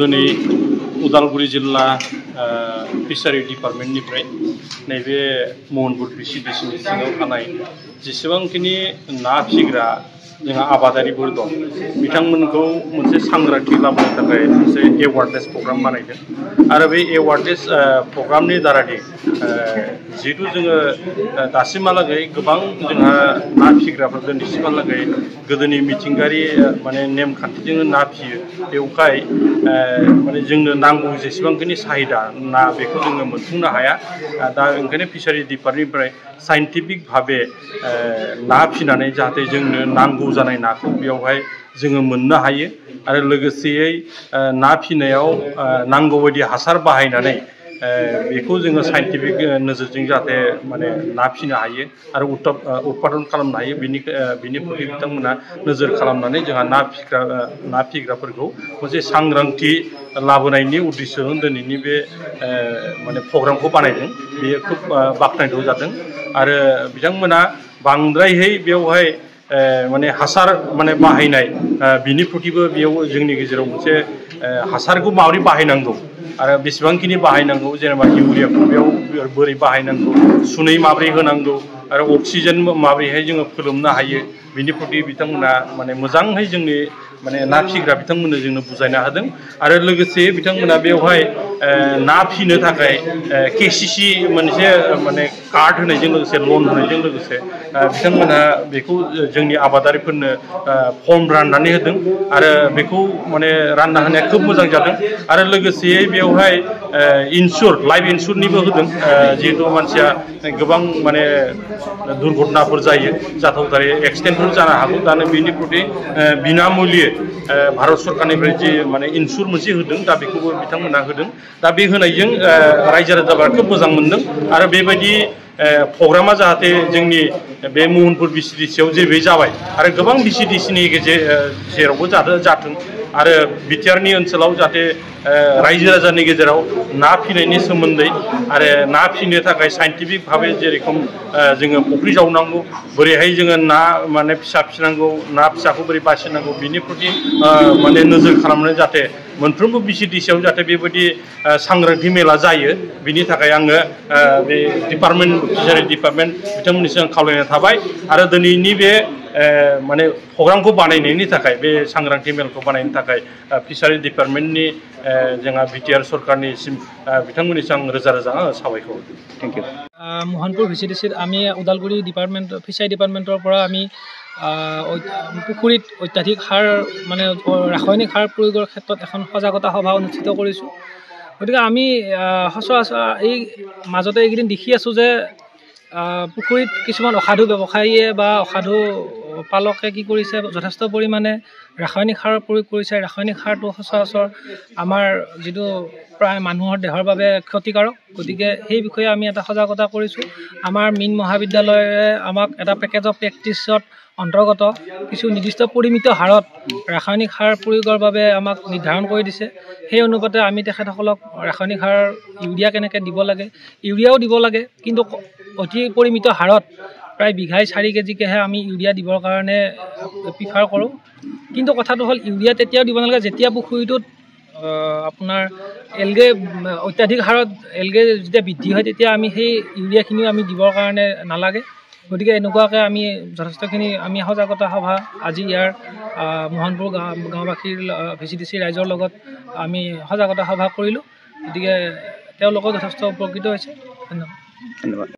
दिनै उदालगुरि जिल्ला फिसारि डिपार्टमेन्टनिफ्राय नैबे महनपुर भिसिडिसिनि सिङाव थानाय जेसेबांखिनि ना फिसिग्रा जोंहा आबादारिफोर दं बिथांमोनखौ मोनसे सांग्रांथि लाबोनो थाखाय मोनसे एवारनेस प्रग्राम बानायदों आरो बे एवारनेस प्रग्रामनि दारानि जिहेतु जोङो दासिमहालागै गोबां जोंहा ना फिसिग्राफोर दिनैसिमहालागै गोदोनि मिथिंगायारि माने नेमखान्थिजोंनो ना फिसियो बेवहाय माने जोंनो नांगौ जेसेबांखिनि साहिदा ना बेखौ जोङो मोनफुंनो हाया दा ओंखायनो फिसारि डिपार्टमेन्टनिफ्राय साइन्टिफिक भाबे ना फिसिनानै जाहाथे जोंनो नांगौ जानाय नाखौ बेयावहाय जोङो मोननो हायो आरो लोगोसेयै ना फिसिनायाव नांगौ बायदि हासार बाहायनानै बेखौ जोङो साइन्टिफिक नोजोरजों जाहाथे माने ना फिसिनो हायो आरो उत्पादन खालामनो हायो बिनि प्रति बिथांमोना नोजोर खालामनानै जोंहा ना फिसिग्राफोरखौ मोनसे सांग्रांथि लाबोनायनि उद्देश्यजों दिनैनि बे माने प्रग्रामखौ बानायदों बेयो खोब बाख्नायथाव जादों आरो बिथांमोना बांद्रायहै बेवहाय माने हासार माने बाहायनाय बिनि प्रतिबो बेयाव जोंनि गेजेराव मोनसे हासारखौ माबोरै बाहायनांगौ आरो बेसेबांखिनि बाहायनांगौ जेनेबा इउरियाखौ बेयाव बोरै बाहायनांगौ सुनै माबोरै होनांगौ आरो अक्सिजेन माबोरैहाय जोङो फोलोमनो हायो बिनि प्रति बिथांमोना माने मोजाङै जोंनि माने ना फिसिग्रा बिथांमोननो जोंनो बुजायना होदों आरो लोगोसे बिथांमोना बेवहाय ना फिसिनो थाखाय केसिसि मोनसे माने कार्ड होनायजों लोगोसे लन होनायजों लोगोसे बिथांमोनहा बेखौ जोंनि आबादारिफोरनो फर्म राननानै होदों आरो बेखौ माने रानना होनाया खोब मोजां जादों आरो लोगोसेयै बेवहाय लाइफ इन्सुरनिबो होदों जिहेतु मानसिया गोबां माने दुर्घटनाफोर जायो जाथावथारै एक्सिडेन्टफोर जानो हागौ दानो बेनि प्रति बिनामुल्य भारत सरकारनिफ्राय जे माने इन्सुर मोनसे होदों दा बेखौबो बिथांमोना होदों दा बे होनायजों रायजो राजाफोरा खोब मोजां मोनदों आरो बेबायदि प्रग्रामा जाहाथे जोंनि बे महनपुर भिसिडिसियाव जेरै जाबाय आरो गोबां भिसिडिसिनि जेरावबो जाथों आरो बिटिआरनि ओनसोलाव जाहाथे रायजो राजानि गेजेराव ना फिसिनायनि सोमोन्दै आरो ना फिसिनो थाखाय साइन्टिफिक भाबै जेरेखम जोङो फुख्रि जावनांगौ बोरैहाय जोङो ना माने फिसा फिसिनांगौ ना फिसाखौ बोरै बासिनांगौ बिनि प्रति माने नोजोर खालामनानै जाहाथे मोनफ्रोमबो भिसिडिसियाव जाहाथे बेबायदि सांग्रांथि मेला जायो बिनि थाखाय आङो बे फिसारि डिपार्टमेन्ट बिथांमोननिसिम आं खावलायनाय थाबाय आरो दिनैनि बे माने प्रग्रामखौ बानायनायनि थाखाय बे सांग्रांथि मेलखौ बानायनो थाखाय फिसारि डिपार्टमेन्टनि जोंहा बिटिआर सरकारनिसिम बिथांमोननिसिम आं रोजा रोजा साबायखर थेंक इउ महनपुर भिसिडिसित আমি ওদালগুৰি ডিপাৰ্টমেণ্ট ফিচাৰী ডিপাৰ্টমেণ্টৰ পৰা আমি পুখুৰীত অত্যাধিক সাৰ মানে ৰাসায়নিক সাৰ প্ৰয়োগৰ ক্ষেত্ৰত এখন সজাগতা সভা অনুষ্ঠিত কৰিছোঁ গতিকে আমি সচৰাচৰ এই মাজতে এইকেইদিন দেখি আছোঁ যে পুখুৰীত কিছুমান অসাধু ব্যৱসায়ীয়ে বা অসাধু পালকে কি কৰিছে যথেষ্ট পৰিমাণে ৰাসায়নিক সাৰ প্ৰয়োগ কৰিছে ৰাসায়নিক সাৰটো সচৰাচৰ আমাৰ যিটো প্ৰায় মানুহৰ দেহৰ বাবে ক্ষতিকাৰক গতিকে সেই বিষয়ে আমি এটা সজাগতা কৰিছোঁ আমাৰ মীন মহাবিদ্যালয়ে আমাক এটা পেকেজ অফ প্ৰেক্টিছত অন্তৰ্গত কিছু নিৰ্দিষ্ট পৰিমিত হাৰত ৰাসায়নিক সাৰ প্ৰয়োগৰ বাবে আমাক নিৰ্ধাৰণ কৰি দিছে সেই অনুপাতে আমি তেখেতসকলক ৰাসায়নিক সাৰ ইউৰিয়া কেনেকৈ দিব লাগে ইউৰিয়াও দিব লাগে কিন্তু অতি পৰিমিত হাৰত প্ৰায় বিঘাই 4 কেজিকেহে আমি ইউৰিয়া দিবৰ কাৰণে প্ৰিফাৰ কৰোঁ কিন্তু কথাটো হ'ল ইউৰিয়া তেতিয়াও দিব নালাগে যেতিয়া পুখুৰীটোত আপোনাৰ এলগে অত্যাধিক হাৰত এলগে যেতিয়া বৃদ্ধি হয় তেতিয়া আমি সেই ইউৰিয়াখিনিও আমি দিবৰ কাৰণে নালাগে গতিকে এনেকুৱাকৈ আমি যথেষ্টখিনি আমি সজাগতা সভা আজি ইয়াৰ মোহনপুৰ গাঁওবাসীৰ ভিচিডিচি ৰাইজৰ লগত আমি সজাগতা সভা কৰিলোঁ গতিকে তেওঁলোকৰ যথেষ্ট উপকৃত হৈছে ধন্যবাদ